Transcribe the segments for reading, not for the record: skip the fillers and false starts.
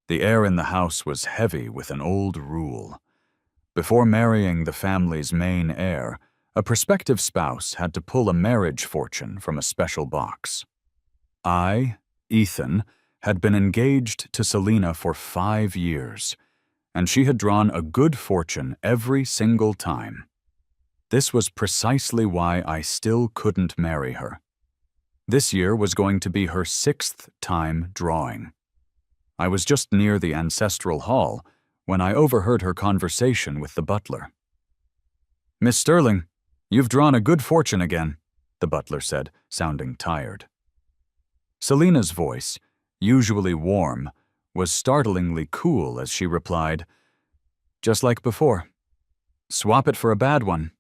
The air in the house was heavy with an old rule. Before marrying the family's main heir, a prospective spouse had to pull a marriage fortune from a special box. I, Ethan, had been engaged to Selena for 5 years, and she had drawn a good fortune every single time. This was precisely why I still couldn't marry her. This year was going to be her 6th time drawing. I was just near the ancestral hall when I overheard her conversation with the butler. "Miss Sterling, you've drawn a good fortune again," the butler said, sounding tired. Selena's voice, usually warm, was startlingly cool as she replied, "Just like before. Swap it for a bad one."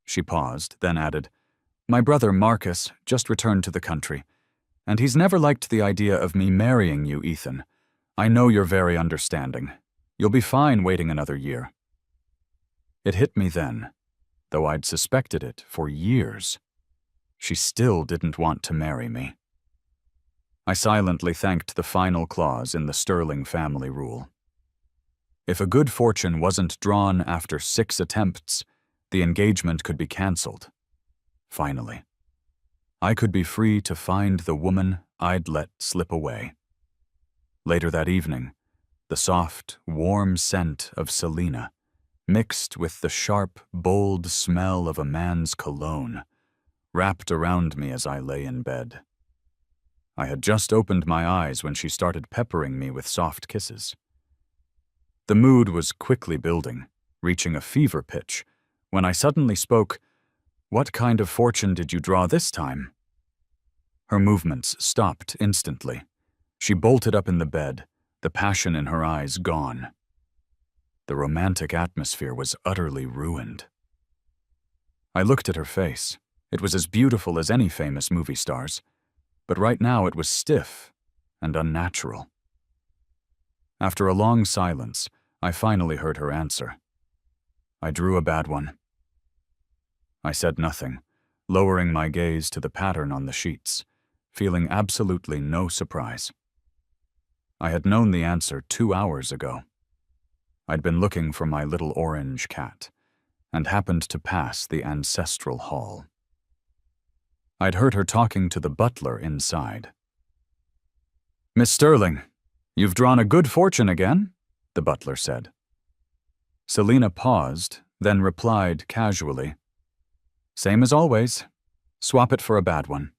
She paused, then added, "My brother Marcus just returned to the country, and he's never liked the idea of me marrying you, Ethan. I know you're very understanding. You'll be fine waiting another year." It hit me then, though I'd suspected it for years. She still didn't want to marry me. I silently thanked the final clause in the Sterling family rule. If a good fortune wasn't drawn after 6 attempts, the engagement could be cancelled. Finally, I could be free to find the woman I'd let slip away. Later that evening, the soft, warm scent of Selena, mixed with the sharp, bold smell of a man's cologne, wrapped around me as I lay in bed. I had just opened my eyes when she started peppering me with soft kisses. The mood was quickly building, reaching a fever pitch, when I suddenly spoke, "What kind of fortune did you draw this time?" Her movements stopped instantly. She bolted up in the bed, the passion in her eyes gone. The romantic atmosphere was utterly ruined. I looked at her face. It was as beautiful as any famous movie star's, but right now it was stiff and unnatural. After a long silence, I finally heard her answer. "I drew a bad one." I said nothing, lowering my gaze to the pattern on the sheets, feeling absolutely no surprise. I had known the answer 2 hours ago. I'd been looking for my little orange cat, and happened to pass the ancestral hall. I'd heard her talking to the butler inside. "Miss Sterling, you've drawn a good fortune again," the butler said. Selena paused, then replied casually, "Same as always. Swap it for a bad one."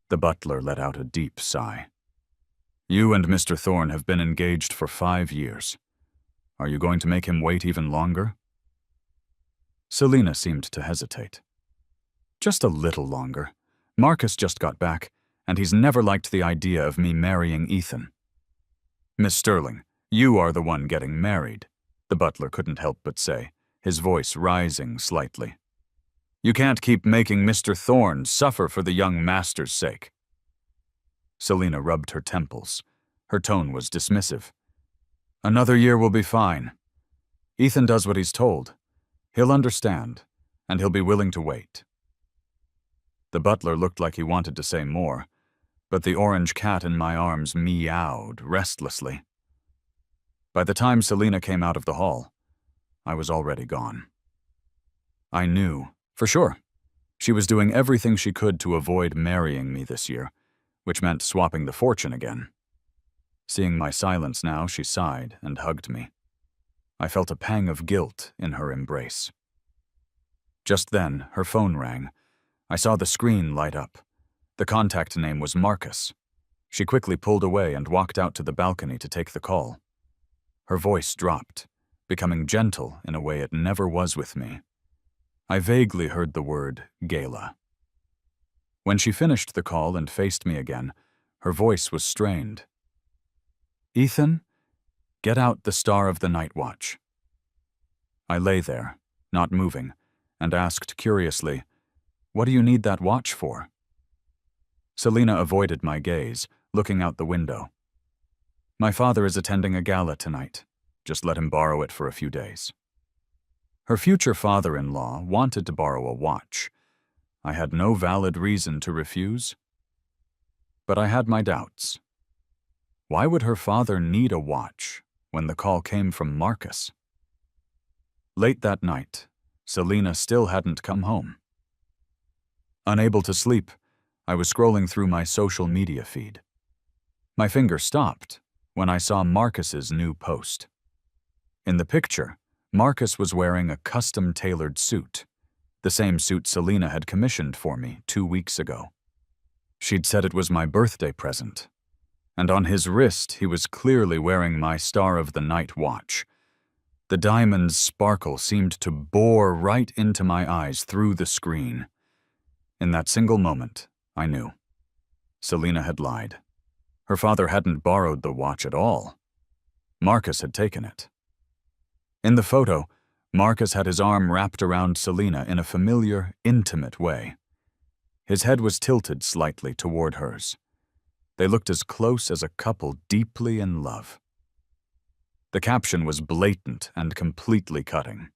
The butler let out a deep sigh. "You and Mr. Thorne have been engaged for 5 years. Are you going to make him wait even longer?" Selena seemed to hesitate. "Just a little longer. Marcus just got back, and he's never liked the idea of me marrying Ethan." "Miss Sterling, you are the one getting married," the butler couldn't help but say, his voice rising slightly. "You can't keep making Mr. Thorne suffer for the young master's sake." Selena rubbed her temples. Her tone was dismissive. "Another year will be fine. Ethan does what he's told. He'll understand, and he'll be willing to wait." The butler looked like he wanted to say more, but the orange cat in my arms meowed restlessly. By the time Selena came out of the hall, I was already gone. I knew, for sure, she was doing everything she could to avoid marrying me this year, which meant swapping the fortune again. Seeing my silence now, she sighed and hugged me. I felt a pang of guilt in her embrace. Just then, her phone rang. I saw the screen light up. The contact name was Marcus. She quickly pulled away and walked out to the balcony to take the call. Her voice dropped, becoming gentle in a way it never was with me. I vaguely heard the word gala. When she finished the call and faced me again, her voice was strained. "Ethan, get out the Star of the Night Watch." I lay there, not moving, and asked curiously, "What do you need that watch for?" Selena avoided my gaze, looking out the window. "My father is attending a gala tonight. Just let him borrow it for a few days." Her future father-in-law wanted to borrow a watch. I had no valid reason to refuse. But I had my doubts. Why would her father need a watch when the call came from Marcus? Late that night, Selena still hadn't come home. Unable to sleep, I was scrolling through my social media feed. My finger stopped when I saw Marcus's new post. In the picture, Marcus was wearing a custom-tailored suit, the same suit Selena had commissioned for me 2 weeks ago. She'd said it was my birthday present, and on his wrist he was clearly wearing my Star of the Night watch. The diamond's sparkle seemed to bore right into my eyes through the screen. In that single moment, I knew. Selena had lied. Her father hadn't borrowed the watch at all. Marcus had taken it. In the photo, Marcus had his arm wrapped around Selena in a familiar, intimate way. His head was tilted slightly toward hers. They looked as close as a couple deeply in love. The caption was blatant and completely cutting.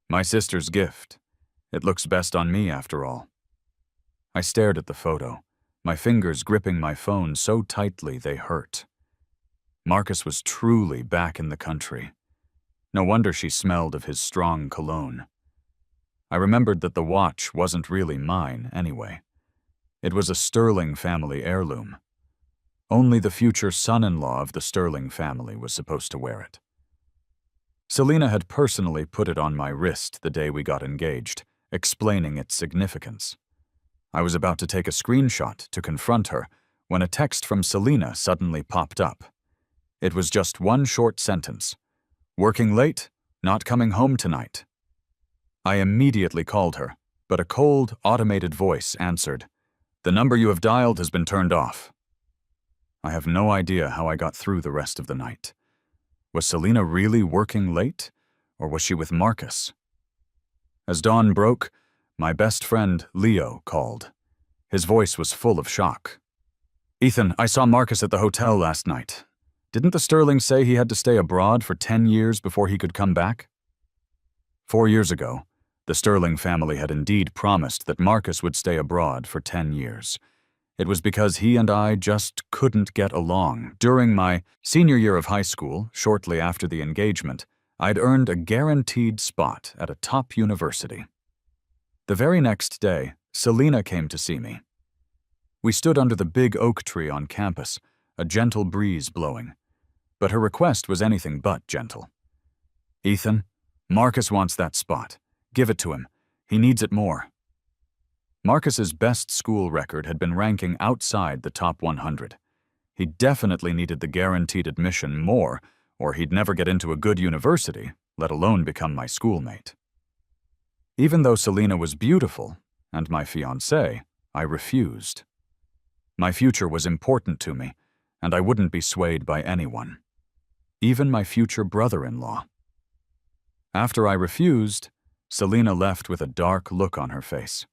"My sister's gift. It looks best on me, after all." I stared at the photo, my fingers gripping my phone so tightly they hurt. Marcus was truly back in the country. No wonder she smelled of his strong cologne. I remembered that the watch wasn't really mine, anyway. It was a Sterling family heirloom. Only the future son-in-law of the Sterling family was supposed to wear it. Selena had personally put it on my wrist the day we got engaged, explaining its significance. I was about to take a screenshot to confront her when a text from Selena suddenly popped up. It was just one short sentence. "Working late? Not coming home tonight." I immediately called her, but a cold, automated voice answered, "The number you have dialed has been turned off." I have no idea how I got through the rest of the night. Was Selena really working late, or was she with Marcus? As dawn broke, my best friend, Leo, called. His voice was full of shock. "Ethan, I saw Marcus at the hotel last night. Didn't the Sterling say he had to stay abroad for 10 years before he could come back?" 4 years ago, the Sterling family had indeed promised that Marcus would stay abroad for 10 years. It was because he and I just couldn't get along. During my senior year of high school, shortly after the engagement, I'd earned a guaranteed spot at a top university. The very next day, Selena came to see me. We stood under the big oak tree on campus, a gentle breeze blowing. But her request was anything but gentle. "Ethan, Marcus wants that spot. Give it to him. He needs it more." Marcus's best school record had been ranking outside the top 100. He definitely needed the guaranteed admission more, or he'd never get into a good university, let alone become my schoolmate. Even though Selena was beautiful, and my fiancée, I refused. My future was important to me, and I wouldn't be swayed by anyone. Even my future brother-in-law. After I refused, Selena left with a dark look on her face.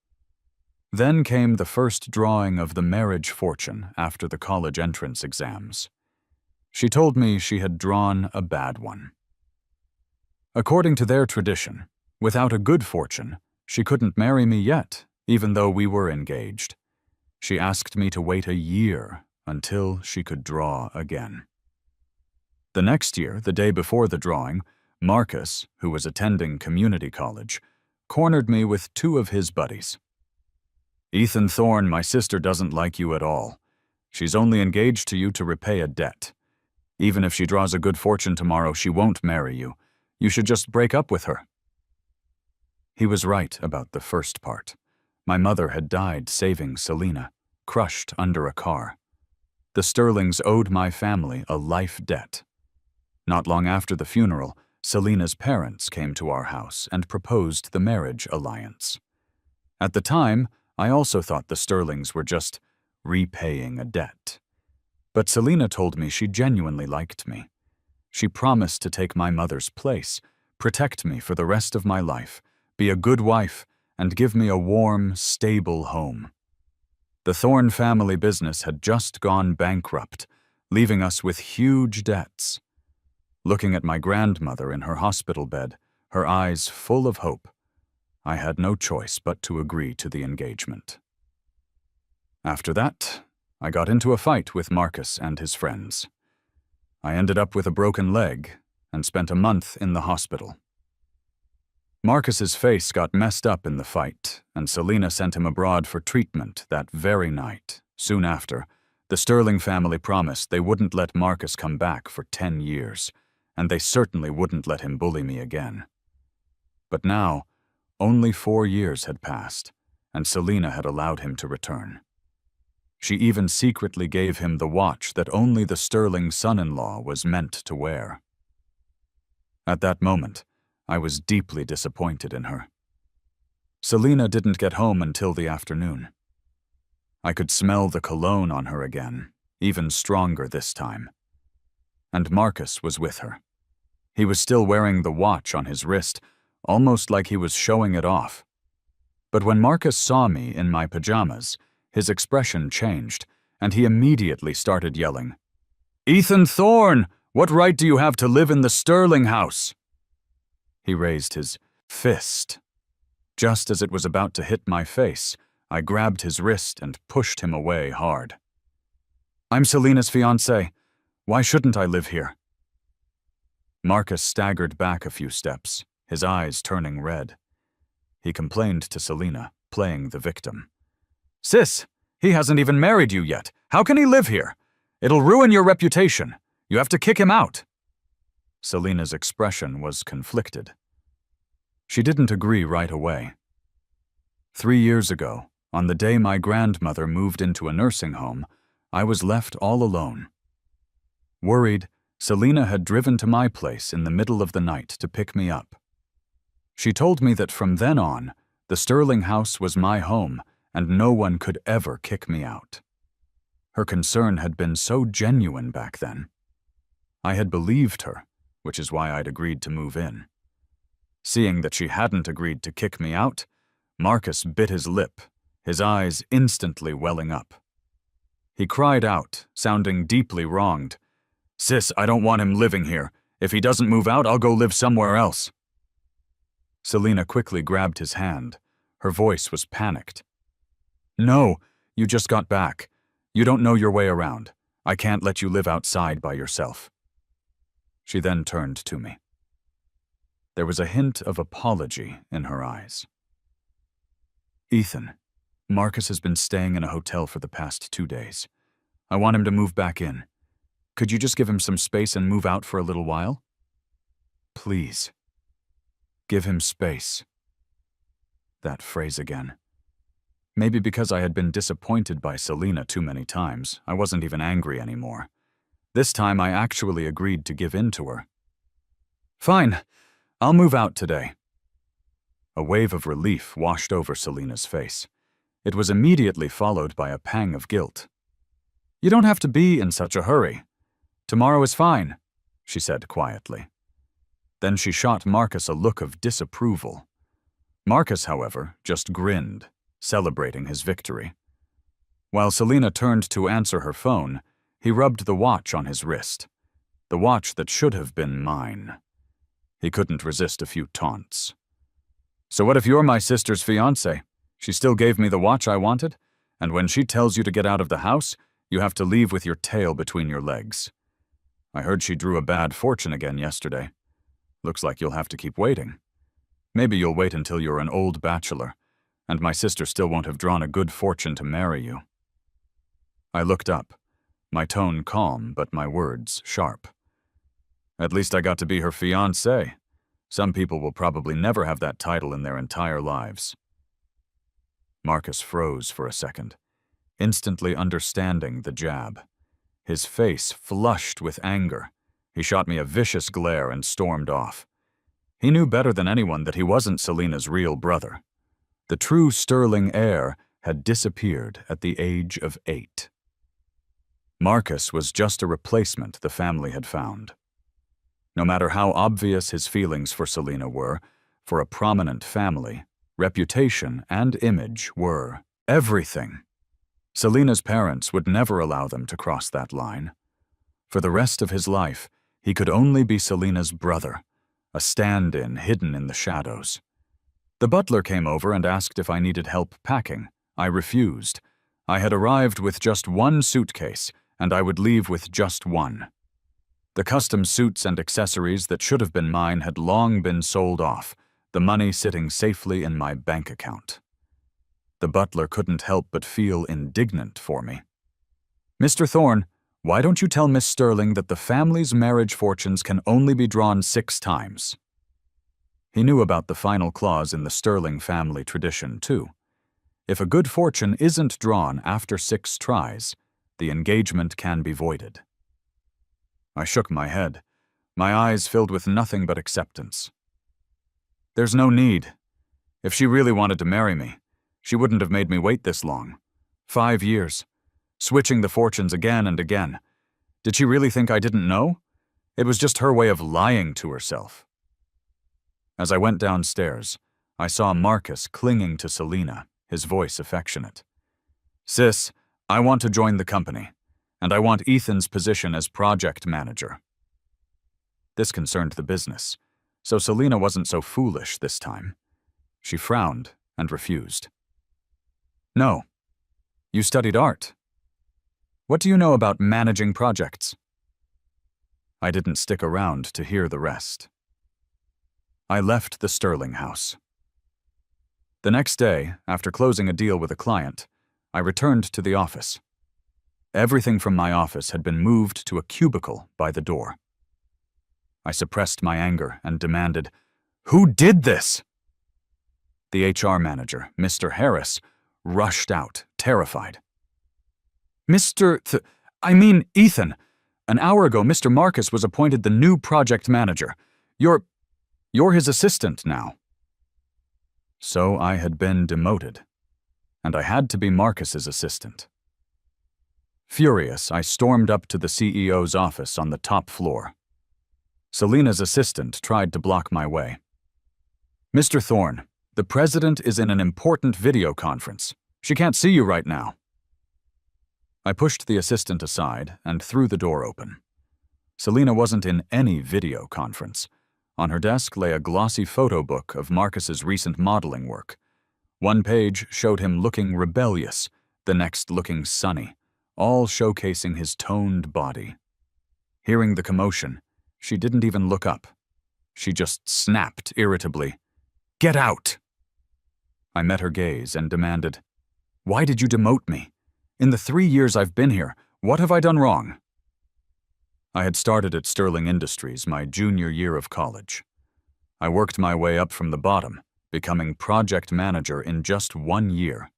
Then came the first drawing of the marriage fortune after the college entrance exams. She told me she had drawn a bad one. According to their tradition, without a good fortune, she couldn't marry me yet, even though we were engaged. She asked me to wait a year until she could draw again. The next year, the day before the drawing, Marcus, who was attending community college, cornered me with 2 of his buddies. "Ethan Thorne, my sister doesn't like you at all. She's only engaged to you to repay a debt. Even if she draws a good fortune tomorrow, she won't marry you. You should just break up with her." He was right about the first part. My mother had died saving Selena, crushed under a car. The Sterlings owed my family a life debt. Not long after the funeral, Selena's parents came to our house and proposed the marriage alliance. At the time, I also thought the Sterlings were just repaying a debt. But Selena told me she genuinely liked me. She promised to take my mother's place, protect me for the rest of my life, be a good wife, and give me a warm, stable home. The Thorne family business had just gone bankrupt, leaving us with huge debts. Looking at my grandmother in her hospital bed, her eyes full of hope, I had no choice but to agree to the engagement. After that, I got into a fight with Marcus and his friends. I ended up with a broken leg and spent a month in the hospital. Marcus's face got messed up in the fight, and Selena sent him abroad for treatment that very night. Soon after, the Sterling family promised they wouldn't let Marcus come back for 10 years, and they certainly wouldn't let him bully me again. But now, only 4 years had passed, and Selena had allowed him to return. She even secretly gave him the watch that only the Sterling son-in-law was meant to wear. At that moment, I was deeply disappointed in her. Selena didn't get home until the afternoon. I could smell the cologne on her again, even stronger this time. And Marcus was with her. He was still wearing the watch on his wrist, almost like he was showing it off. But when Marcus saw me in my pajamas, his expression changed, and he immediately started yelling, "Ethan Thorne, what right do you have to live in the Sterling house?" He raised his fist. Just as it was about to hit my face, I grabbed his wrist and pushed him away hard. "I'm Selena's fiancé. Why shouldn't I live here?" Marcus staggered back a few steps, his eyes turning red. He complained to Selena, playing the victim. "Sis, he hasn't even married you yet. How can he live here? It'll ruin your reputation. You have to kick him out." Selena's expression was conflicted. She didn't agree right away. 3 years ago, on the day my grandmother moved into a nursing home, I was left all alone. Worried, Selena had driven to my place in the middle of the night to pick me up. She told me that from then on, the Sterling house was my home and no one could ever kick me out. Her concern had been so genuine back then. I had believed her, which is why I'd agreed to move in. Seeing that she hadn't agreed to kick me out, Marcus bit his lip, his eyes instantly welling up. He cried out, sounding deeply wronged, "Sis, I don't want him living here. If he doesn't move out, I'll go live somewhere else." Selena quickly grabbed his hand. Her voice was panicked. "No, you just got back. You don't know your way around. I can't let you live outside by yourself." She then turned to me. There was a hint of apology in her eyes. "Ethan, Marcus has been staying in a hotel for the past 2 days. I want him to move back in. Could you just give him some space and move out for a little while? Please. Give him space." That phrase again. Maybe because I had been disappointed by Selena too many times, I wasn't even angry anymore. This time I actually agreed to give in to her. "Fine, I'll move out today." A wave of relief washed over Selena's face. It was immediately followed by a pang of guilt. "You don't have to be in such a hurry. Tomorrow is fine," she said quietly. Then she shot Marcus a look of disapproval. Marcus, however, just grinned, celebrating his victory. While Selena turned to answer her phone, he rubbed the watch on his wrist, the watch that should have been mine. He couldn't resist a few taunts. "So what if you're my sister's fiancé? She still gave me the watch I wanted, and when she tells you to get out of the house, you have to leave with your tail between your legs. I heard she drew a bad fortune again yesterday. Looks like you'll have to keep waiting. Maybe you'll wait until you're an old bachelor, and my sister still won't have drawn a good fortune to marry you." I looked up, my tone calm but my words sharp. "At least I got to be her fiancé. Some people will probably never have that title in their entire lives." Marcus froze for a second, instantly understanding the jab. His face flushed with anger. He shot me a vicious glare and stormed off. He knew better than anyone that he wasn't Selena's real brother. The true Sterling heir had disappeared at the age of 8. Marcus was just a replacement the family had found. No matter how obvious his feelings for Selena were, for a prominent family, reputation and image were everything. Selena's parents would never allow them to cross that line. For the rest of his life, he could only be Selena's brother, a stand-in hidden in the shadows. The butler came over and asked if I needed help packing. I refused. I had arrived with just one suitcase, and I would leave with just one. The custom suits and accessories that should have been mine had long been sold off, the money sitting safely in my bank account. The butler couldn't help but feel indignant for me. "Mr. Thorne, why don't you tell Miss Sterling that the family's marriage fortunes can only be drawn 6 times? He knew about the final clause in the Sterling family tradition, too. If a good fortune isn't drawn after 6 tries, the engagement can be voided. I shook my head, my eyes filled with nothing but acceptance. There's no need. If she really wanted to marry me, she wouldn't have made me wait this long. 5 years. Switching the fortunes again and again. Did she really think I didn't know? It was just her way of lying to herself. As I went downstairs, I saw Marcus clinging to Selena, his voice affectionate. "Sis, I want to join the company, and I want Ethan's position as project manager." This concerned the business, so Selena wasn't so foolish this time. She frowned and refused. "No. You studied art. What do you know about managing projects?" I didn't stick around to hear the rest. I left the Sterling house. The next day, after closing a deal with a client, I returned to the office. Everything from my office had been moved to a cubicle by the door. I suppressed my anger and demanded, "Who did this?" The HR manager, Mr. Harris, rushed out, terrified. Ethan, an hour ago Mr. Marcus was appointed the new project manager. You're his assistant now." So I had been demoted, and I had to be Marcus's assistant. Furious, I stormed up to the CEO's office on the top floor. Selena's assistant tried to block my way. "Mr. Thorne, the president is in an important video conference. She can't see you right now." I pushed the assistant aside and threw the door open. Selena wasn't in any video conference. On her desk lay a glossy photo book of Marcus's recent modeling work. One page showed him looking rebellious, the next looking sunny, all showcasing his toned body. Hearing the commotion, she didn't even look up. She just snapped irritably, "Get out!" I met her gaze and demanded, "Why did you demote me? In the 3 years I've been here, what have I done wrong?" I had started at Sterling Industries my junior year of college. I worked my way up from the bottom, becoming project manager in just 1 year.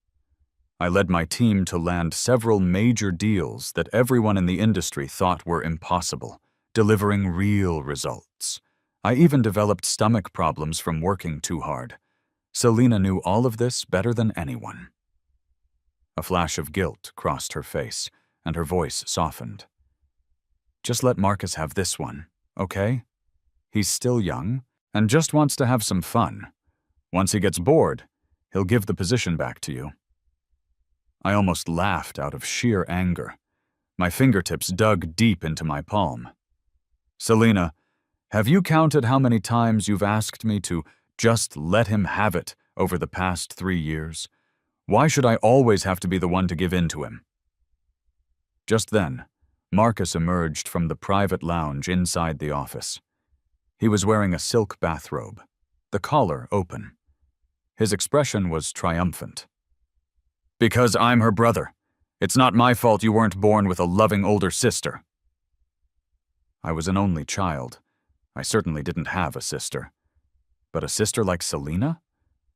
I led my team to land several major deals that everyone in the industry thought were impossible, delivering real results. I even developed stomach problems from working too hard. Selena knew all of this better than anyone. A flash of guilt crossed her face, and her voice softened. "Just let Marcus have this one, okay? He's still young, and just wants to have some fun. Once he gets bored, he'll give the position back to you." I almost laughed out of sheer anger. My fingertips dug deep into my palm. "Selena, have you counted how many times you've asked me to just let him have it over the past 3 years? Why should I always have to be the one to give in to him?" Just then, Marcus emerged from the private lounge inside the office. He was wearing a silk bathrobe, the collar open. His expression was triumphant. "Because I'm her brother. It's not my fault you weren't born with a loving older sister." I was an only child. I certainly didn't have a sister. But a sister like Selena?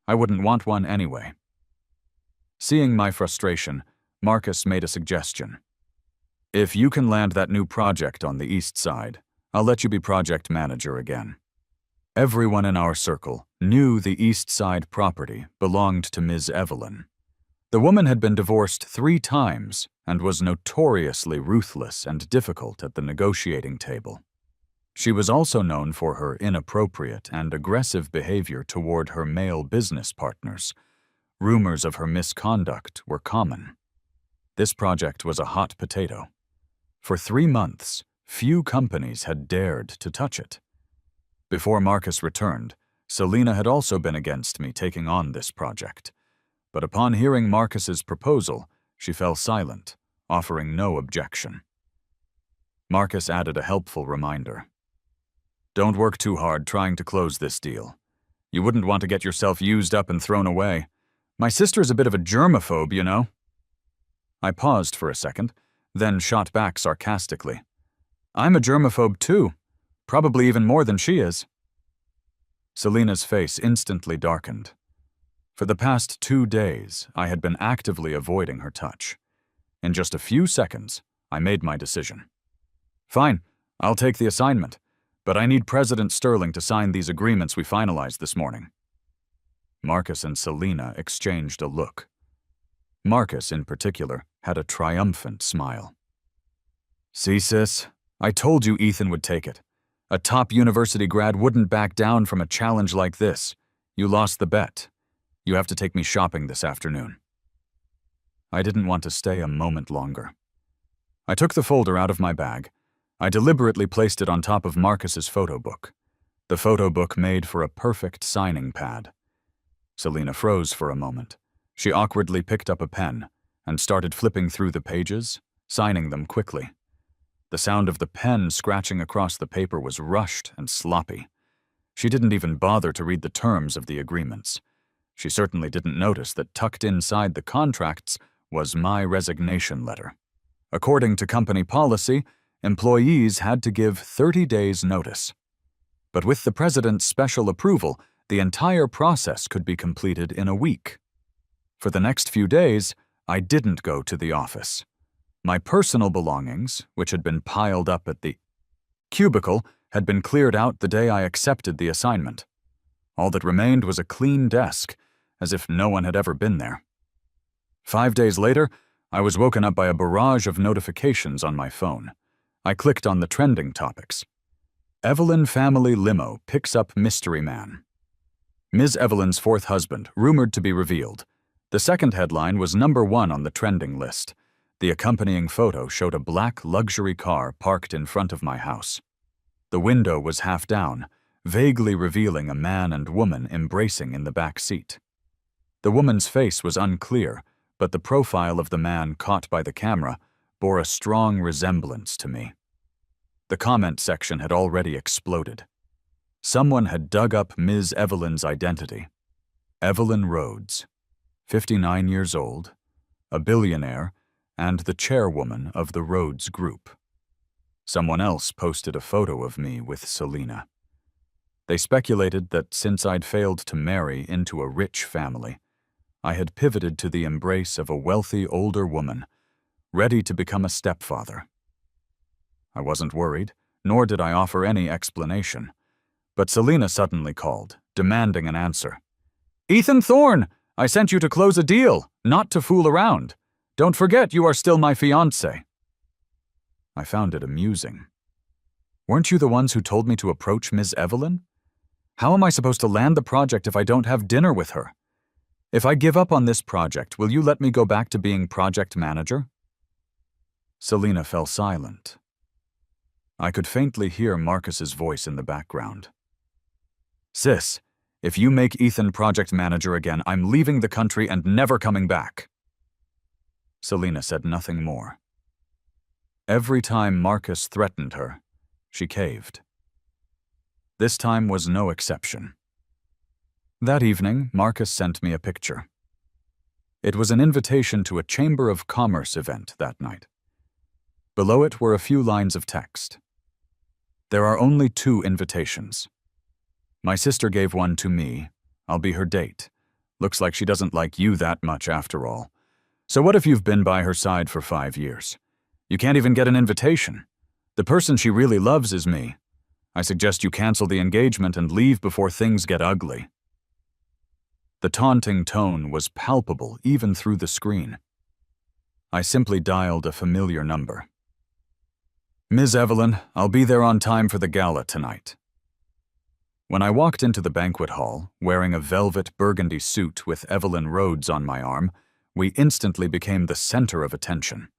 I wouldn't want one anyway. Seeing my frustration, Marcus made a suggestion. "If you can land that new project on the east side, I'll let you be project manager again." Everyone in our circle knew the east side property belonged to Ms. Evelyn. The woman had been divorced 3 times and was notoriously ruthless and difficult at the negotiating table. She was also known for her inappropriate and aggressive behavior toward her male business partners. Rumors of her misconduct were common. This project was a hot potato. For 3 months, few companies had dared to touch it. Before Marcus returned, Selena had also been against me taking on this project. But upon hearing Marcus's proposal, she fell silent, offering no objection. Marcus added a helpful reminder. Don't work too hard trying to close this deal. You wouldn't want to get yourself used up and thrown away. My sister's a bit of a germaphobe, you know. I paused for a second, then shot back sarcastically. I'm a germaphobe too, probably even more than she is. Selena's face instantly darkened. For the past 2 days, I had been actively avoiding her touch. In just a few seconds, I made my decision. Fine, I'll take the assignment, but I need President Sterling to sign these agreements we finalized this morning. Marcus and Selena exchanged a look. Marcus, in particular, had a triumphant smile. See, sis, I told you Ethan would take it. A top university grad wouldn't back down from a challenge like this. You lost the bet. You have to take me shopping this afternoon. I didn't want to stay a moment longer. I took the folder out of my bag. I deliberately placed it on top of Marcus's photo book. The photo book made for a perfect signing pad. Selena froze for a moment. She awkwardly picked up a pen and started flipping through the pages, signing them quickly. The sound of the pen scratching across the paper was rushed and sloppy. She didn't even bother to read the terms of the agreements. She certainly didn't notice that tucked inside the contracts was my resignation letter. According to company policy, employees had to give 30 days' notice. But with the president's special approval, the entire process could be completed in a week. For the next few days, I didn't go to the office. My personal belongings, which had been piled up at the cubicle, had been cleared out the day I accepted the assignment. All that remained was a clean desk, as if no one had ever been there. 5 days later, I was woken up by a barrage of notifications on my phone. I clicked on the trending topics. Evelyn family limo picks up mystery man. Ms. Evelyn's fourth husband, rumored to be revealed. The second headline was #1 on the trending list. The accompanying photo showed a black luxury car parked in front of my house. The window was half down, vaguely revealing a man and woman embracing in the back seat. The woman's face was unclear, but the profile of the man caught by the camera bore a strong resemblance to me. The comment section had already exploded. Someone had dug up Ms. Evelyn's identity. Evelyn Rhodes, 59 years old, a billionaire, and the chairwoman of the Rhodes Group. Someone else posted a photo of me with Selena. They speculated that since I'd failed to marry into a rich family, I had pivoted to the embrace of a wealthy older woman, ready to become a stepfather. I wasn't worried, nor did I offer any explanation. But Selena suddenly called, demanding an answer. "Ethan Thorne, I sent you to close a deal, not to fool around. Don't forget you are still my fiancé." I found it amusing. Weren't you the ones who told me to approach Ms. Evelyn? How am I supposed to land the project if I don't have dinner with her? If I give up on this project, will you let me go back to being project manager? Selena fell silent. I could faintly hear Marcus's voice in the background. "Sis, if you make Ethan project manager again, I'm leaving the country and never coming back." Selena said nothing more. Every time Marcus threatened her, she caved. This time was no exception. That evening, Marcus sent me a picture. It was an invitation to a Chamber of Commerce event that night. Below it were a few lines of text. There are only 2 invitations. My sister gave one to me. I'll be her date. Looks like she doesn't like you that much after all. So what if you've been by her side for 5 years? You can't even get an invitation. The person she really loves is me. I suggest you cancel the engagement and leave before things get ugly. The taunting tone was palpable even through the screen. I simply dialed a familiar number. "Ms. Evelyn, I'll be there on time for the gala tonight." When I walked into the banquet hall, wearing a velvet burgundy suit with Evelyn Rhodes on my arm, we instantly became the center of attention.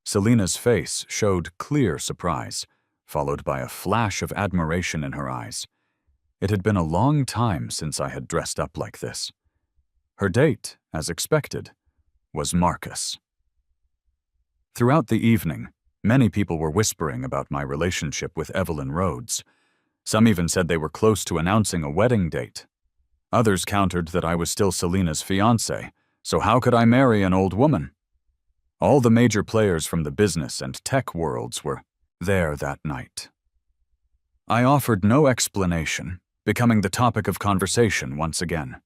Selena's face showed clear surprise, followed by a flash of admiration in her eyes. It had been a long time since I had dressed up like this. Her date, as expected, was Marcus. Throughout the evening, Many people were whispering about my relationship with Evelyn Rhodes. Some even said they were close to announcing a wedding date. Others countered that I was still Selena's fiancé, so how could I marry an old woman? All the major players from the business and tech worlds were there that night. I offered no explanation, becoming the topic of conversation once again.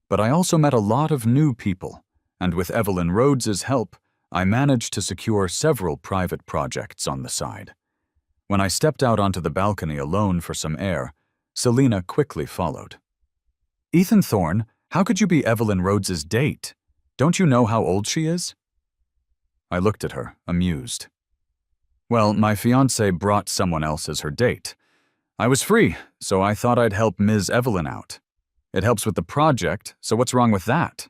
But I also met a lot of new people, and with Evelyn Rhodes's help, I managed to secure several private projects on the side. When I stepped out onto the balcony alone for some air, Selena quickly followed. "Ethan Thorne, how could you be Evelyn Rhodes's date? Don't you know how old she is?" I looked at her, amused. "Well, my fiancée brought someone else as her date. I was free, so I thought I'd help Ms. Evelyn out. It helps with the project, so what's wrong with that?"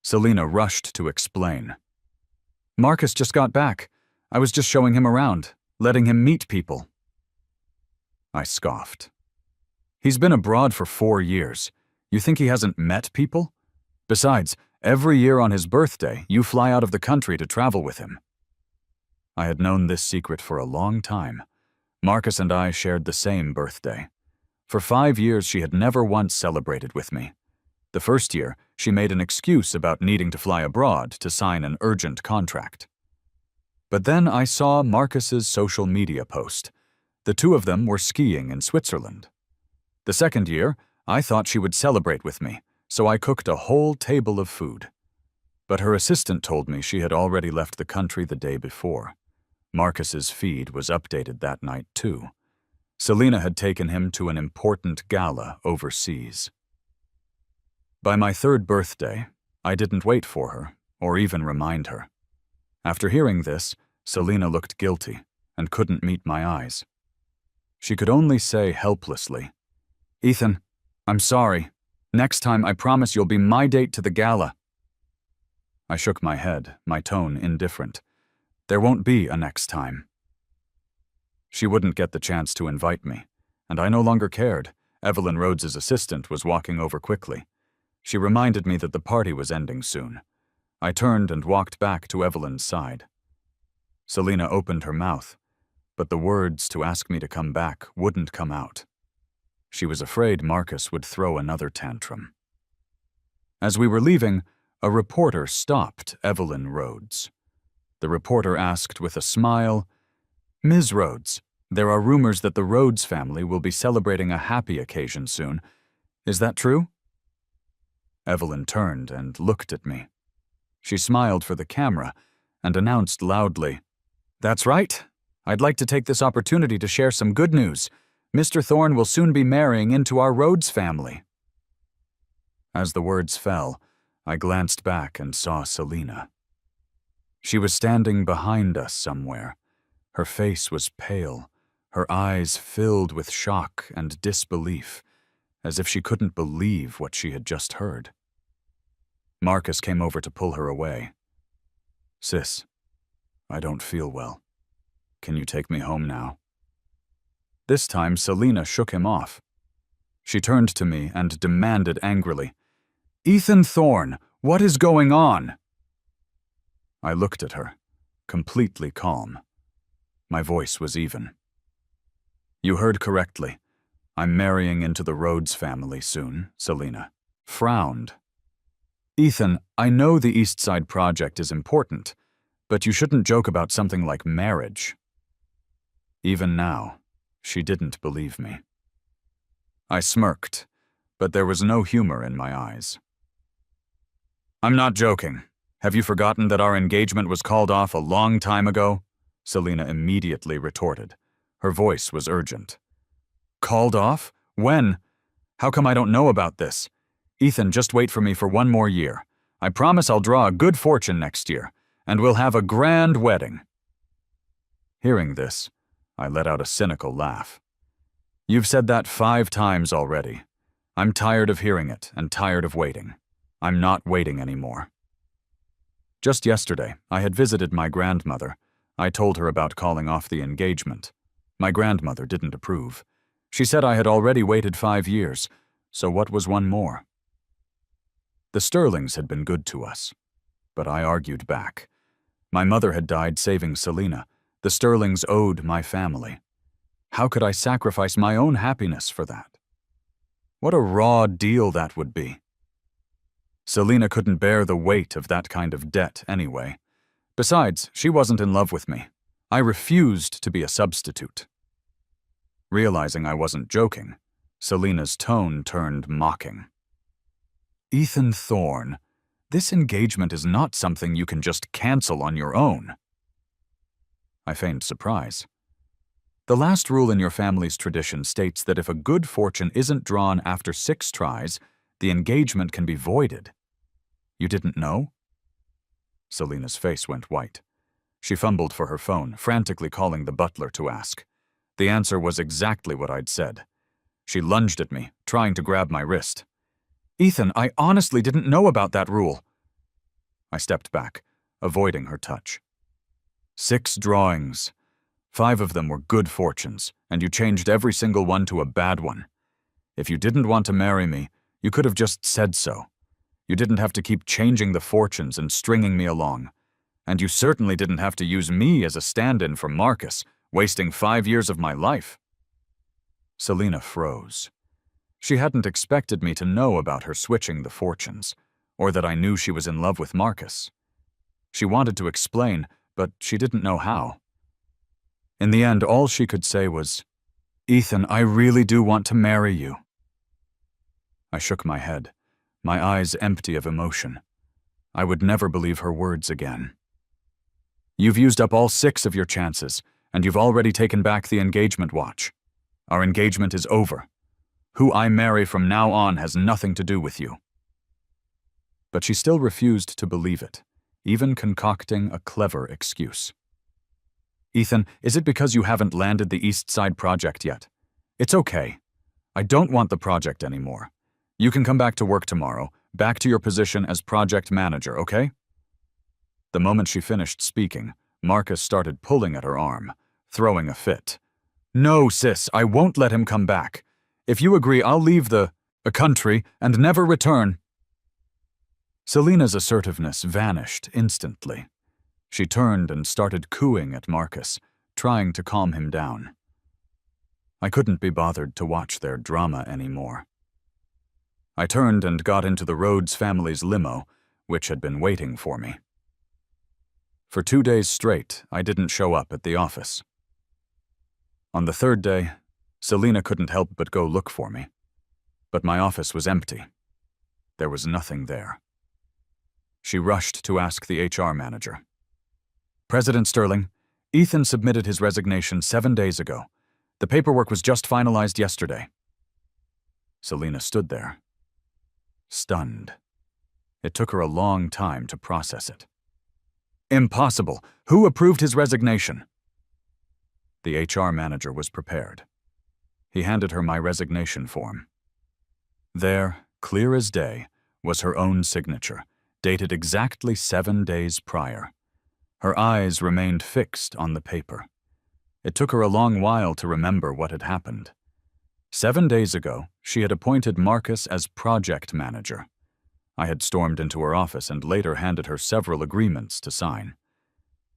Selena rushed to explain. "Marcus just got back. I was just showing him around, letting him meet people." I scoffed. "He's been abroad for 4 years. You think he hasn't met people? Besides, every year on his birthday, you fly out of the country to travel with him." I had known this secret for a long time. Marcus and I shared the same birthday. For 5 years, she had never once celebrated with me. The first year, she made an excuse about needing to fly abroad to sign an urgent contract. But then I saw Marcus's social media post. The two of them were skiing in Switzerland. The second year, I thought she would celebrate with me, so I cooked a whole table of food. But her assistant told me she had already left the country the day before. Marcus's feed was updated that night too. Selena had taken him to an important gala overseas. By my 3rd birthday, I didn't wait for her, or even remind her. After hearing this, Selena looked guilty and couldn't meet my eyes. She could only say helplessly, "Ethan, I'm sorry. Next time I promise you'll be my date to the gala." I shook my head, my tone indifferent. There won't be a next time. She wouldn't get the chance to invite me, and I no longer cared. Evelyn Rhodes's assistant was walking over quickly. She reminded me that the party was ending soon. I turned and walked back to Evelyn's side. Selena opened her mouth, but the words to ask me to come back wouldn't come out. She was afraid Marcus would throw another tantrum. As we were leaving, a reporter stopped Evelyn Rhodes. The reporter asked with a smile, "Ms. Rhodes, there are rumors that the Rhodes family will be celebrating a happy occasion soon. Is that true?" Evelyn turned and looked at me. She smiled for the camera and announced loudly, "That's right. I'd like to take this opportunity to share some good news. Mr. Thorne will soon be marrying into our Rhodes family." As the words fell, I glanced back and saw Selena. She was standing behind us somewhere. Her face was pale, her eyes filled with shock and disbelief, as if she couldn't believe what she had just heard. Marcus came over to pull her away. "Sis, I don't feel well. Can you take me home now?" This time, Selena shook him off. She turned to me and demanded angrily, "Ethan Thorne, what is going on?" I looked at her, completely calm. My voice was even. "You heard correctly. I'm marrying into the Rhodes family soon," Selena frowned. "Ethan, I know the East Side project is important, but you shouldn't joke about something like marriage." Even now, she didn't believe me. I smirked, but there was no humor in my eyes. "I'm not joking. Have you forgotten that our engagement was called off a long time ago?" Selena immediately retorted. Her voice was urgent. "Called off? When? How come I don't know about this? Ethan, just wait for me for 1 more year. I promise I'll draw a good fortune next year, and we'll have a grand wedding." Hearing this, I let out a cynical laugh. "You've said that 5 times already. I'm tired of hearing it and tired of waiting. I'm not waiting anymore." Just yesterday, I had visited my grandmother. I told her about calling off the engagement. My grandmother didn't approve. She said I had already waited 5 years, so what was 1 more? The Sterlings had been good to us, but I argued back. My mother had died saving Selena. The Sterlings owed my family. How could I sacrifice my own happiness for that? What a raw deal that would be. Selena couldn't bear the weight of that kind of debt anyway. Besides, she wasn't in love with me. I refused to be a substitute. Realizing I wasn't joking, Selena's tone turned mocking. Ethan Thorne, this engagement is not something you can just cancel on your own. I feigned surprise. The last rule in your family's tradition states that if a good fortune isn't drawn after 6 tries, the engagement can be voided. You didn't know? Selena's face went white. She fumbled for her phone, frantically calling the butler to ask. The answer was exactly what I'd said. She lunged at me, trying to grab my wrist. Ethan, I honestly didn't know about that rule. I stepped back, avoiding her touch. 6 drawings. 5 of them were good fortunes, and you changed every single one to a bad one. If you didn't want to marry me, you could have just said so. You didn't have to keep changing the fortunes and stringing me along. And you certainly didn't have to use me as a stand-in for Marcus, wasting 5 years of my life. Selena froze. She hadn't expected me to know about her switching the fortunes, or that I knew she was in love with Marcus. She wanted to explain, but she didn't know how. In the end, all she could say was, Ethan, I really do want to marry you. I shook my head, my eyes empty of emotion. I would never believe her words again. You've used up all 6 of your chances, and you've already taken back the engagement watch. Our engagement is over. Who I marry from now on has nothing to do with you. But she still refused to believe it, even concocting a clever excuse. Ethan, is it because you haven't landed the East Side project yet? It's okay. I don't want the project anymore. You can come back to work tomorrow, back to your position as project manager, okay? The moment she finished speaking, Marcus started pulling at her arm, throwing a fit. No, sis, I won't let him come back. If you agree, I'll leave the country and never return. Selena's assertiveness vanished instantly. She turned and started cooing at Marcus, trying to calm him down. I couldn't be bothered to watch their drama anymore. I turned and got into the Rhodes family's limo, which had been waiting for me. For 2 days straight, I didn't show up at the office. On the 3rd day, Selena couldn't help but go look for me. But my office was empty. There was nothing there. She rushed to ask the HR manager. President Sterling, Ethan submitted his resignation 7 days ago. The paperwork was just finalized yesterday. Selena stood there, stunned. It took her a long time to process it. Impossible. Who approved his resignation? The HR manager was prepared. He handed her my resignation form. There, clear as day, was her own signature, dated exactly 7 days prior. Her eyes remained fixed on the paper. It took her a long while to remember what had happened. 7 days ago, she had appointed Marcus as project manager. I had stormed into her office and later handed her several agreements to sign.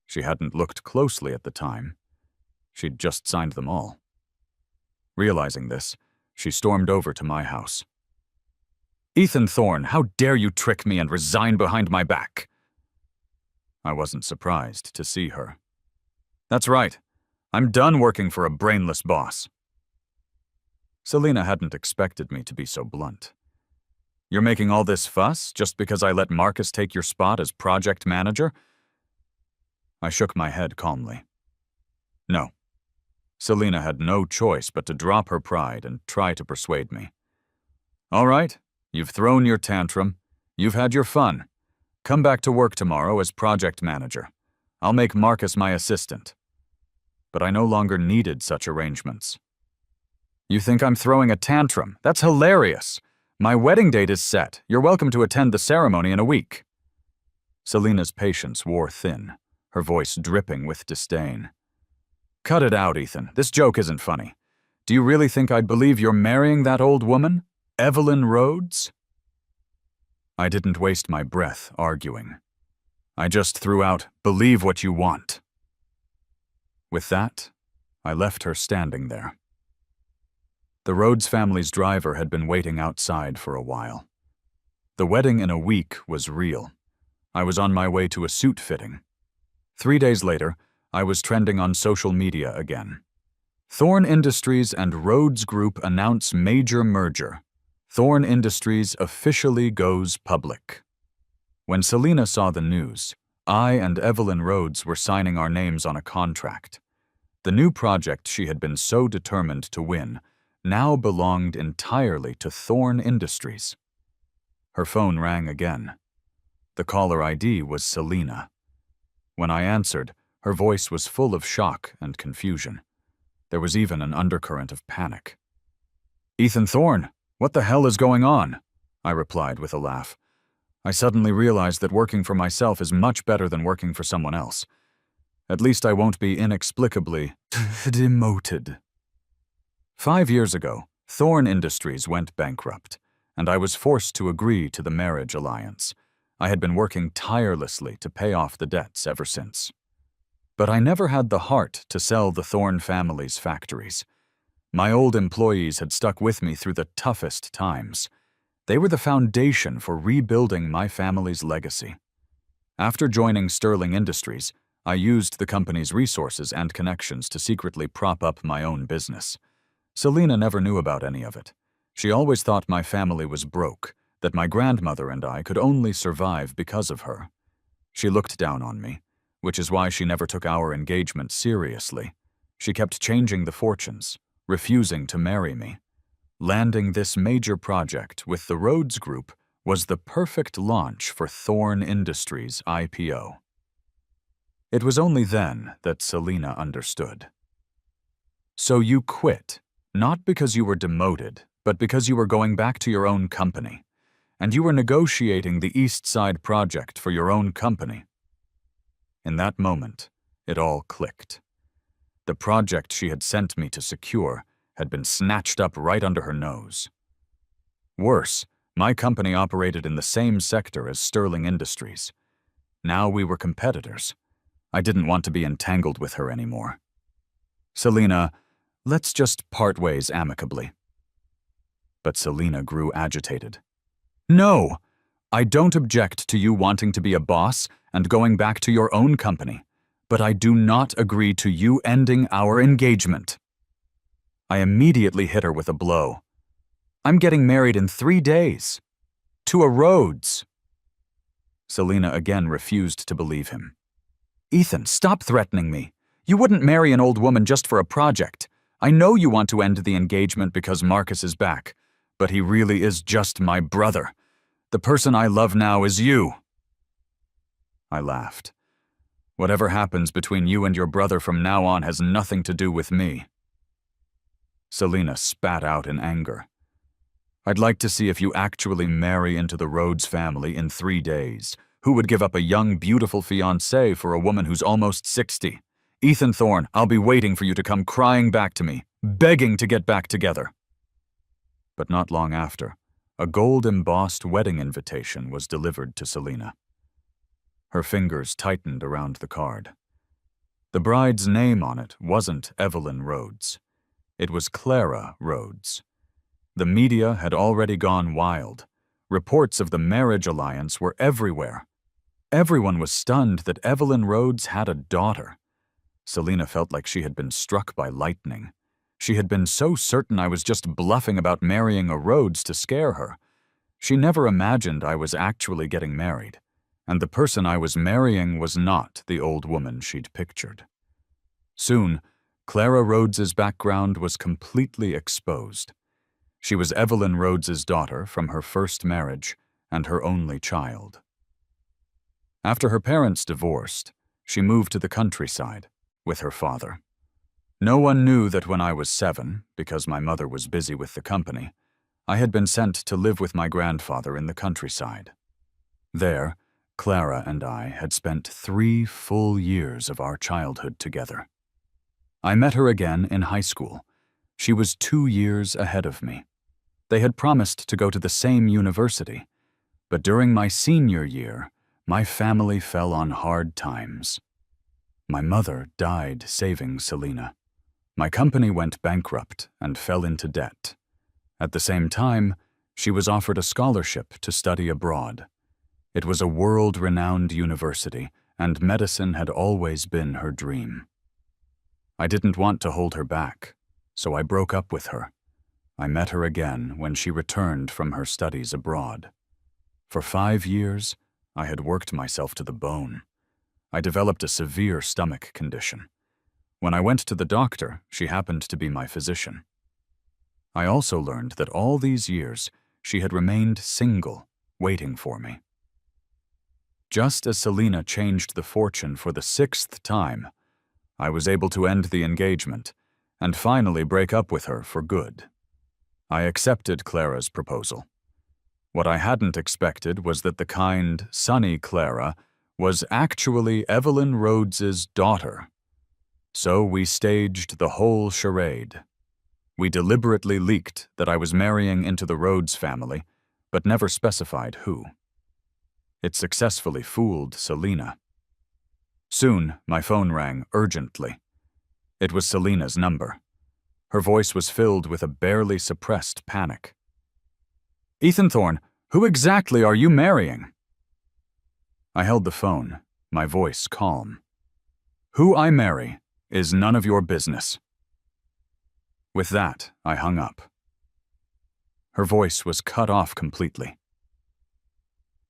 She hadn't looked closely at the time. She'd just signed them all. Realizing this, she stormed over to my house. Ethan Thorne, how dare you trick me and resign behind my back? I wasn't surprised to see her. That's right. I'm done working for a brainless boss. Selena hadn't expected me to be so blunt. You're making all this fuss just because I let Marcus take your spot as project manager? I shook my head calmly. No. Selena had no choice but to drop her pride and try to persuade me. All right, you've thrown your tantrum. You've had your fun. Come back to work tomorrow as project manager. I'll make Marcus my assistant. But I no longer needed such arrangements. You think I'm throwing a tantrum? That's hilarious. My wedding date is set. You're welcome to attend the ceremony in a week. Selena's patience wore thin, her voice dripping with disdain. Cut it out, Ethan. This joke isn't funny. Do you really think I'd believe you're marrying that old woman? Evelyn Rhodes? I didn't waste my breath arguing. I just threw out, "Believe what you want." With that, I left her standing there. The Rhodes family's driver had been waiting outside for a while. The wedding in a week was real. I was on my way to a suit fitting. 3 days later, I was trending on social media again. Thorn Industries and Rhodes Group announce major merger. Thorn Industries officially goes public. When Selena saw the news, I and Evelyn Rhodes were signing our names on a contract. The new project she had been so determined to win now belonged entirely to Thorn Industries. Her phone rang again. The caller ID was Selena. When I answered, her voice was full of shock and confusion. There was even an undercurrent of panic. "Ethan Thorne, what the hell is going on?" I replied with a laugh. I suddenly realized that working for myself is much better than working for someone else. At least I won't be inexplicably demoted. 5 years ago, Thorn Industries went bankrupt, and I was forced to agree to the marriage alliance. I had been working tirelessly to pay off the debts ever since. But I never had the heart to sell the Thorn family's factories. My old employees had stuck with me through the toughest times. They were the foundation for rebuilding my family's legacy. After joining Sterling Industries, I used the company's resources and connections to secretly prop up my own business. Selena never knew about any of it. She always thought my family was broke, that my grandmother and I could only survive because of her. She looked down on me, which is why she never took our engagement seriously. She kept changing the fortunes, refusing to marry me. Landing this major project with the Rhodes Group was the perfect launch for Thorn Industries' IPO. It was only then that Selena understood. "So you quit, not because you were demoted, but because you were going back to your own company, and you were negotiating the East Side project for your own company." In that moment, it all clicked. The project she had sent me to secure had been snatched up right under her nose. Worse, my company operated in the same sector as Sterling Industries. Now we were competitors. I didn't want to be entangled with her anymore. "Selena, let's just part ways amicably." But Selena grew agitated. "No! I don't object to you wanting to be a boss and going back to your own company, but I do not agree to you ending our engagement." I immediately hit her with a blow. "I'm getting married in 3 days. To a Rhodes." Selena again refused to believe him. "Ethan, stop threatening me. You wouldn't marry an old woman just for a project. I know you want to end the engagement because Marcus is back, but he really is just my brother. The person I love now is you." I laughed. "Whatever happens between you and your brother from now on has nothing to do with me." Selena spat out in anger. "I'd like to see if you actually marry into the Rhodes family in 3 days. Who would give up a young, beautiful fiancée for a woman who's almost 60? Ethan Thorne, I'll be waiting for you to come crying back to me, begging to get back together." But not long after, a gold-embossed wedding invitation was delivered to Selena. Her fingers tightened around the card. The bride's name on it wasn't Evelyn Rhodes. It was Clara Rhodes. The media had already gone wild. Reports of the marriage alliance were everywhere. Everyone was stunned that Evelyn Rhodes had a daughter. Selena felt like she had been struck by lightning. She had been so certain I was just bluffing about marrying a Rhodes to scare her. She never imagined I was actually getting married, and the person I was marrying was not the old woman she'd pictured. Soon, Clara Rhodes's background was completely exposed. She was Evelyn Rhodes's daughter from her first marriage and her only child. After her parents divorced, she moved to the countryside with her father. No one knew that when I was 7, because my mother was busy with the company, I had been sent to live with my grandfather in the countryside. There, Clara and I had spent 3 full years of our childhood together. I met her again in high school. She was 2 years ahead of me. They had promised to go to the same university, but during my senior year, My family fell on hard times. My mother died saving Selena. My company went bankrupt and fell into debt. At the same time, she was offered a scholarship to study abroad. It was a world-renowned university, and medicine had always been her dream. I didn't want to hold her back, so I broke up with her. I met her again when she returned from her studies abroad. For 5 years, I had worked myself to the bone. I developed a severe stomach condition. When I went to the doctor, she happened to be my physician. I also learned that all these years, she had remained single, waiting for me. Just as Selena changed the fortune for the 6th time, I was able to end the engagement and finally break up with her for good. I accepted Clara's proposal. What I hadn't expected was that the kind, sunny Clara was actually Evelyn Rhodes's daughter. So we staged the whole charade. We deliberately leaked that I was marrying into the Rhodes family, but never specified who. It successfully fooled Selena. Soon, my phone rang urgently. It was Selena's number. Her voice was filled with a barely suppressed panic. "Ethan Thorne, who exactly are you marrying?" I held the phone, my voice calm. "Who I marry is none of your business." With that, I hung up. Her voice was cut off completely.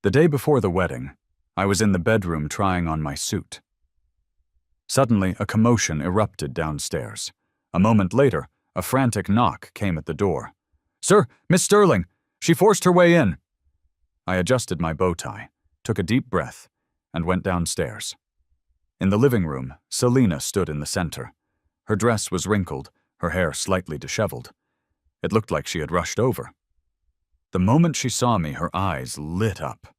The day before the wedding, I was in the bedroom trying on my suit. Suddenly, a commotion erupted downstairs. A moment later, a frantic knock came at the door. "Sir, Miss Sterling! She forced her way in!" I adjusted my bow tie, took a deep breath, and went downstairs. In the living room, Selena stood in the center. Her dress was wrinkled, her hair slightly disheveled. It looked like she had rushed over. The moment she saw me, her eyes lit up.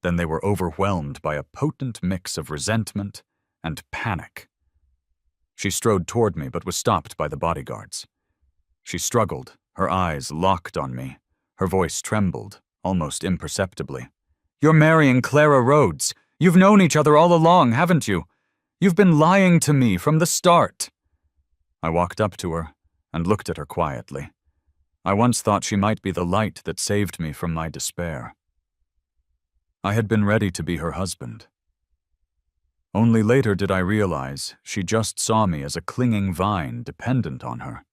Then they were overwhelmed by a potent mix of resentment and panic. She strode toward me but was stopped by the bodyguards. She struggled, her eyes locked on me. Her voice trembled, almost imperceptibly. "You're marrying Clara Rhodes. You've known each other all along, haven't you? You've been lying to me from the start." I walked up to her and looked at her quietly. I once thought she might be the light that saved me from my despair. I had been ready to be her husband. Only later did I realize she just saw me as a clinging vine dependent on her.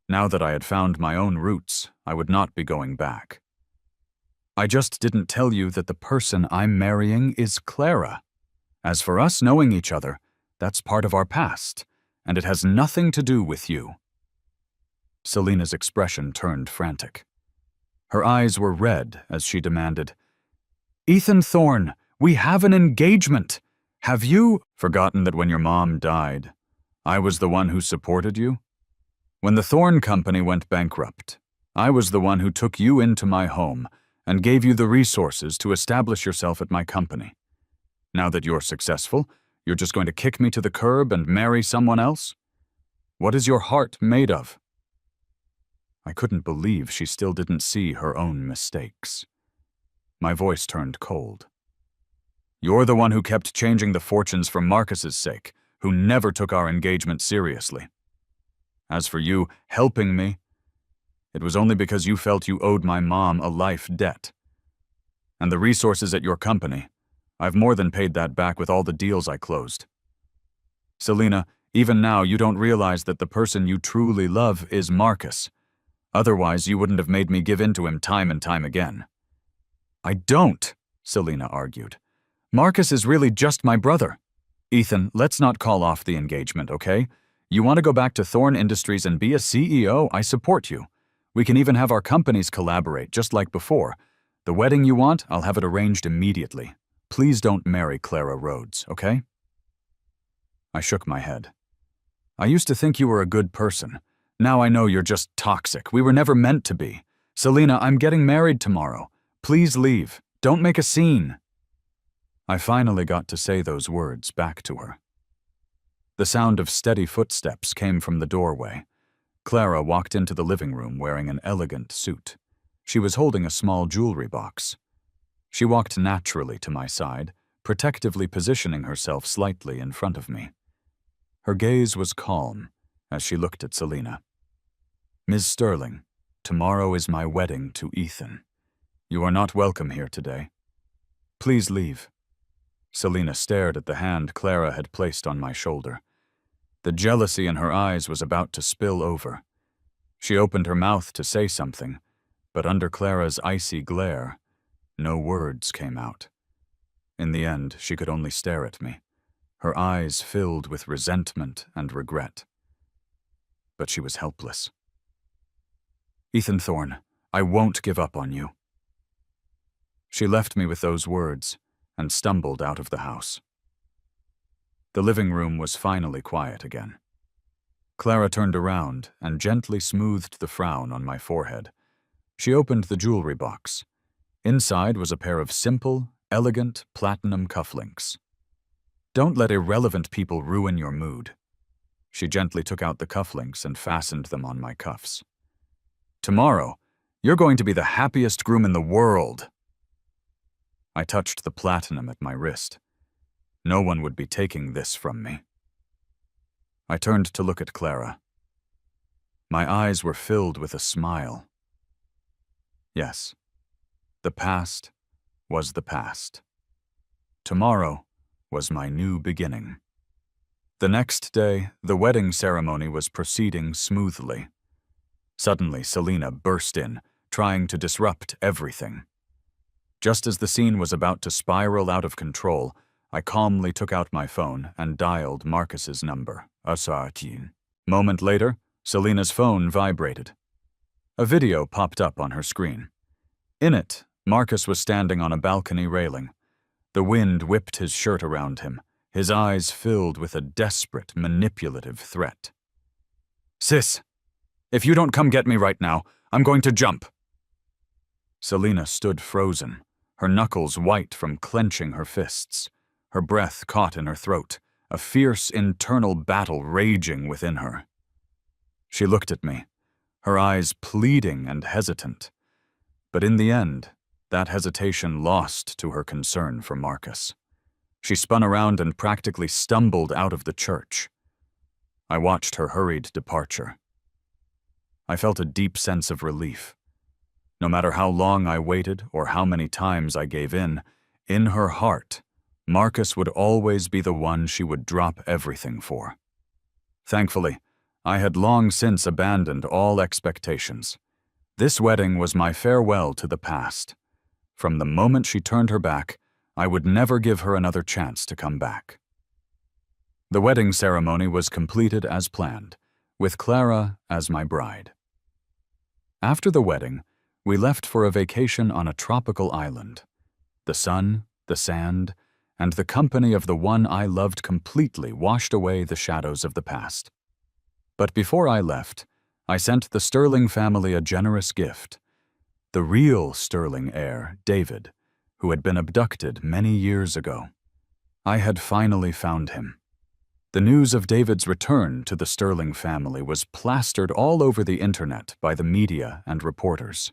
Now that I had found my own roots, I would not be going back. "I just didn't tell you that the person I'm marrying is Clara. As for us knowing each other, that's part of our past, and it has nothing to do with you." Selena's expression turned frantic. Her eyes were red as she demanded, "Ethan Thorne, we have an engagement. Have you forgotten that when your mom died, I was the one who supported you? When the Thorne Company went bankrupt, I was the one who took you into my home and gave you the resources to establish yourself at my company. Now that you're successful, you're just going to kick me to the curb and marry someone else? What is your heart made of?" I couldn't believe she still didn't see her own mistakes. My voice turned cold. "You're the one who kept changing the fortunes for Marcus's sake, who never took our engagement seriously. As for you helping me, it was only because you felt you owed my mom a life debt. And the resources at your company, I've more than paid that back with all the deals I closed. Selena, even now you don't realize that the person you truly love is Marcus. Otherwise, you wouldn't have made me give in to him time and time again." "I don't," Selena argued. "Marcus is really just my brother. Ethan, let's not call off the engagement, okay? You want to go back to Thorne Industries and be a CEO? I support you. We can even have our companies collaborate, just like before. The wedding you want, I'll have it arranged immediately. Please don't marry Clara Rhodes, okay?" I shook my head. "I used to think you were a good person. Now I know you're just toxic. We were never meant to be. Selena, I'm getting married tomorrow. Please leave. Don't make a scene." I finally got to say those words back to her. The sound of steady footsteps came from the doorway. Clara walked into the living room wearing an elegant suit. She was holding a small jewelry box. She walked naturally to my side, protectively positioning herself slightly in front of me. Her gaze was calm as she looked at Selina. "Ms. Sterling, tomorrow is my wedding to Ethan. You are not welcome here today. Please leave." Selina stared at the hand Clara had placed on my shoulder. The jealousy in her eyes was about to spill over. She opened her mouth to say something, but under Clara's icy glare, no words came out. In the end, she could only stare at me, her eyes filled with resentment and regret. But she was helpless. "Ethan Thorne, I won't give up on you." She left me with those words and stumbled out of the house. The living room was finally quiet again. Clara turned around and gently smoothed the frown on my forehead. She opened the jewelry box. Inside was a pair of simple, elegant platinum cufflinks. "Don't let irrelevant people ruin your mood." She gently took out the cufflinks and fastened them on my cuffs. "Tomorrow, you're going to be the happiest groom in the world." I touched the platinum at my wrist. No one would be taking this from me. I turned to look at Clara. My eyes were filled with a smile. Yes, the past was the past. Tomorrow was my new beginning. The next day, the wedding ceremony was proceeding smoothly. Suddenly, Selina burst in, trying to disrupt everything. Just as the scene was about to spiral out of control, I calmly took out my phone and dialed Marcus's number, Asaatin. Moment later, Selina's phone vibrated. A video popped up on her screen. In it, Marcus was standing on a balcony railing. The wind whipped his shirt around him, his eyes filled with a desperate, manipulative threat. "Sis, if you don't come get me right now, I'm going to jump." Selina stood frozen, her knuckles white from clenching her fists, her breath caught in her throat, a fierce internal battle raging within her. She looked at me, her eyes pleading and hesitant. But in the end, that hesitation lost to her concern for Marcus. She spun around and practically stumbled out of the church. I watched her hurried departure. I felt a deep sense of relief. No matter how long I waited or how many times I gave in her heart, Marcus would always be the one she would drop everything for. Thankfully, I had long since abandoned all expectations. This wedding was my farewell to the past. From the moment she turned her back, I would never give her another chance to come back. The wedding ceremony was completed as planned, with Clara as my bride. After the wedding, we left for a vacation on a tropical island. The sun, the sand, and the company of the one I loved completely washed away the shadows of the past. But before I left, I sent the Sterling family a generous gift. The real Sterling heir, David, who had been abducted many years ago. I had finally found him. The news of David's return to the Sterling family was plastered all over the internet by the media and reporters.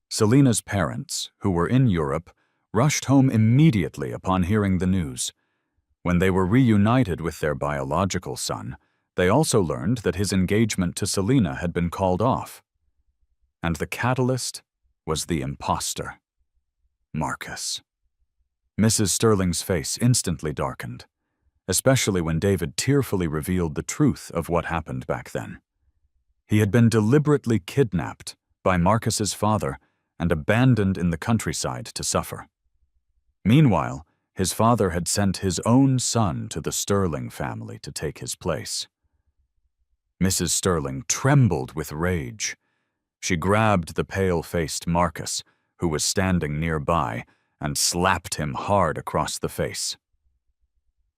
Selina's parents, who were in Europe, rushed home immediately upon hearing the news. When they were reunited with their biological son, they also learned that his engagement to Selina had been called off. And the catalyst was the imposter, Marcus. Mrs. Sterling's face instantly darkened, especially when David tearfully revealed the truth of what happened back then. He had been deliberately kidnapped by Marcus's father and abandoned in the countryside to suffer. Meanwhile, his father had sent his own son to the Sterling family to take his place. Mrs. Sterling trembled with rage. She grabbed the pale-faced Marcus, who was standing nearby, and slapped him hard across the face.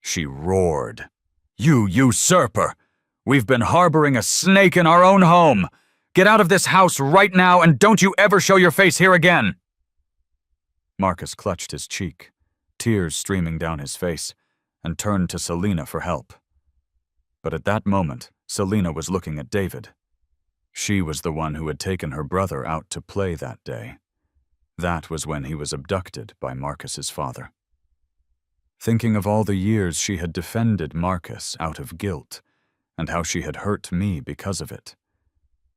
She roared, "You usurper! We've been harboring a snake in our own home! Get out of this house right now and don't you ever show your face here again!" Marcus clutched his cheek, tears streaming down his face, and turned to Selina for help. But at that moment, Selina was looking at David. She was the one who had taken her brother out to play that day. That was when he was abducted by Marcus's father. Thinking of all the years she had defended Marcus out of guilt, and how she had hurt me because of it,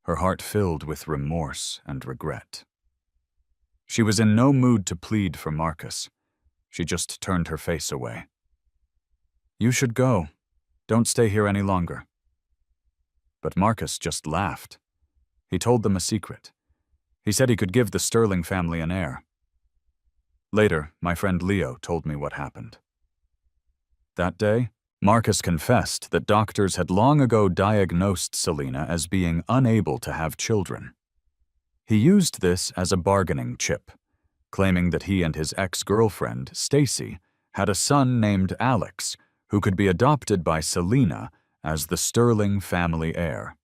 her heart filled with remorse and regret. She was in no mood to plead for Marcus. She just turned her face away. "You should go. Don't stay here any longer." But Marcus just laughed. He told them a secret. He said he could give the Sterling family an heir. Later, my friend Leo told me what happened. That day, Marcus confessed that doctors had long ago diagnosed Selena as being unable to have children. He used this as a bargaining chip, claiming that he and his ex-girlfriend, Stacy, had a son named Alex, who could be adopted by Selena as the Sterling family heir.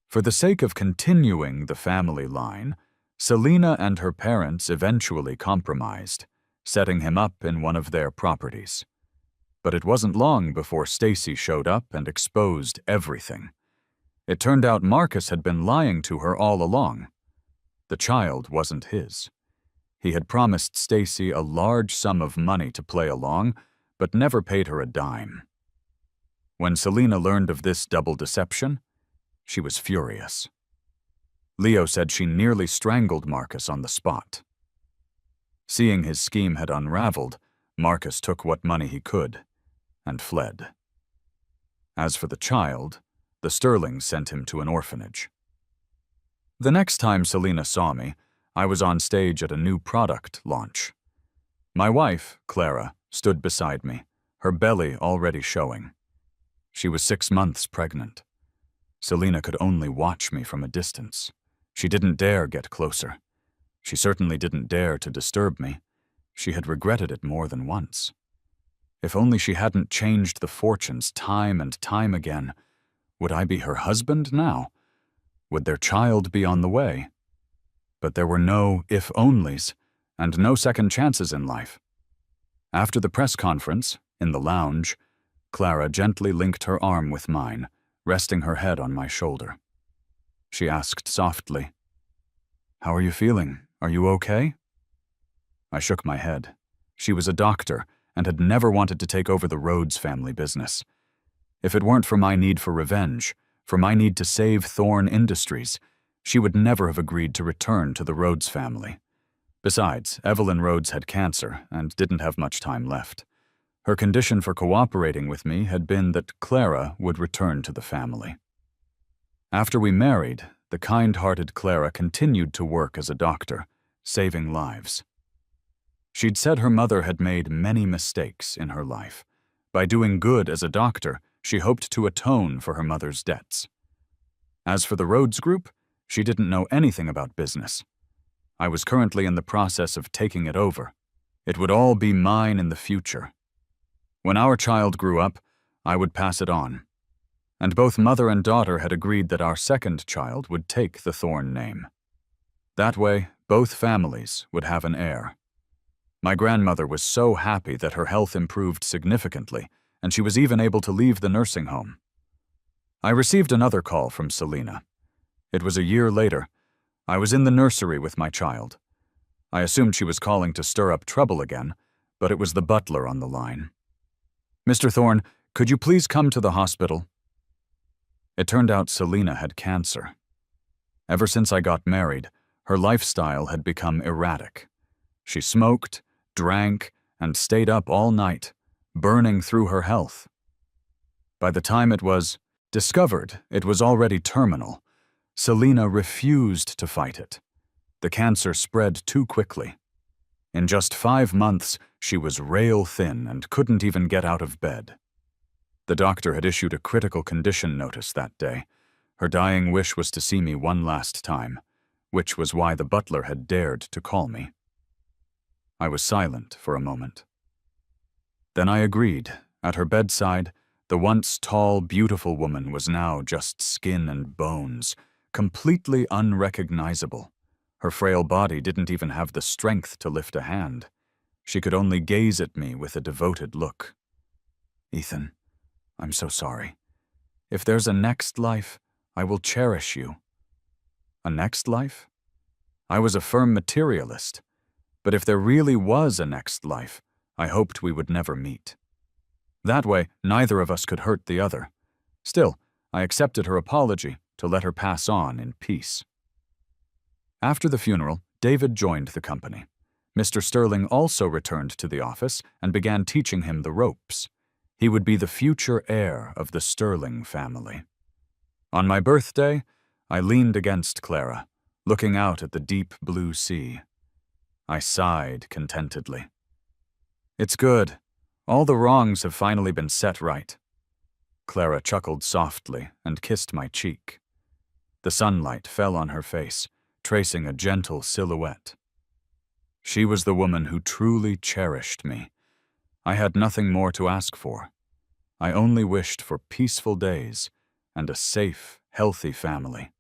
For the sake of continuing the family line, Selena and her parents eventually compromised, setting him up in one of their properties. But it wasn't long before Stacy showed up and exposed everything. It turned out Marcus had been lying to her all along. The child wasn't his. He had promised Stacy a large sum of money to play along, but never paid her a dime. When Selena learned of this double deception, she was furious. Leo said she nearly strangled Marcus on the spot. Seeing his scheme had unraveled, Marcus took what money he could and fled. As for the child, the Sterlings sent him to an orphanage. The next time Selena saw me, I was on stage at a new product launch. My wife, Clara, stood beside me, her belly already showing. She was 6 months pregnant. Selena could only watch me from a distance. She didn't dare get closer. She certainly didn't dare to disturb me. She had regretted it more than once. If only she hadn't changed the fortunes time and time again, would I be her husband now? Would their child be on the way? But there were no if-onlys and no second chances in life. After the press conference, in the lounge, Clara gently linked her arm with mine, resting her head on my shoulder. She asked softly, "How are you feeling? Are you okay?" I shook my head. She was a doctor and had never wanted to take over the Rhodes family business. If it weren't for my need for revenge, for my need to save Thorne Industries, she would never have agreed to return to the Rhodes family. Besides, Evelyn Rhodes had cancer and didn't have much time left. Her condition for cooperating with me had been that Clara would return to the family. After we married, the kind-hearted Clara continued to work as a doctor, saving lives. She'd said her mother had made many mistakes in her life. By doing good as a doctor, she hoped to atone for her mother's debts. As for the Rhodes Group, she didn't know anything about business. I was currently in the process of taking it over. It would all be mine in the future. When our child grew up, I would pass it on. And both mother and daughter had agreed that our second child would take the Thorne name. That way, both families would have an heir. My grandmother was so happy that her health improved significantly, and she was even able to leave the nursing home. I received another call from Selena. It was a year later. I was in the nursery with my child. I assumed she was calling to stir up trouble again, but it was the butler on the line. "Mr. Thorne, could you please come to the hospital?" It turned out Selena had cancer. Ever since I got married, her lifestyle had become erratic. She smoked, drank, and stayed up all night, burning through her health. By the time it was discovered it was already terminal, Selena refused to fight it. The cancer spread too quickly. In just 5 months, she was rail thin and couldn't even get out of bed. The doctor had issued a critical condition notice that day. Her dying wish was to see me one last time, which was why the butler had dared to call me. I was silent for a moment. Then I agreed. At her bedside, the once tall, beautiful woman was now just skin and bones, completely unrecognizable. Her frail body didn't even have the strength to lift a hand. She could only gaze at me with a devoted look. "Ethan, I'm so sorry. If there's a next life, I will cherish you." A next life? I was a firm materialist. But if there really was a next life, I hoped we would never meet. That way, neither of us could hurt the other. Still, I accepted her apology to let her pass on in peace. After the funeral, David joined the company. Mr. Sterling also returned to the office and began teaching him the ropes. He would be the future heir of the Sterling family. On my birthday, I leaned against Clara, looking out at the deep blue sea. I sighed contentedly. It's good. All the wrongs have finally been set right. Clara chuckled softly and kissed my cheek. The sunlight fell on her face, tracing a gentle silhouette. She was the woman who truly cherished me. I had nothing more to ask for. I only wished for peaceful days and a safe, healthy family.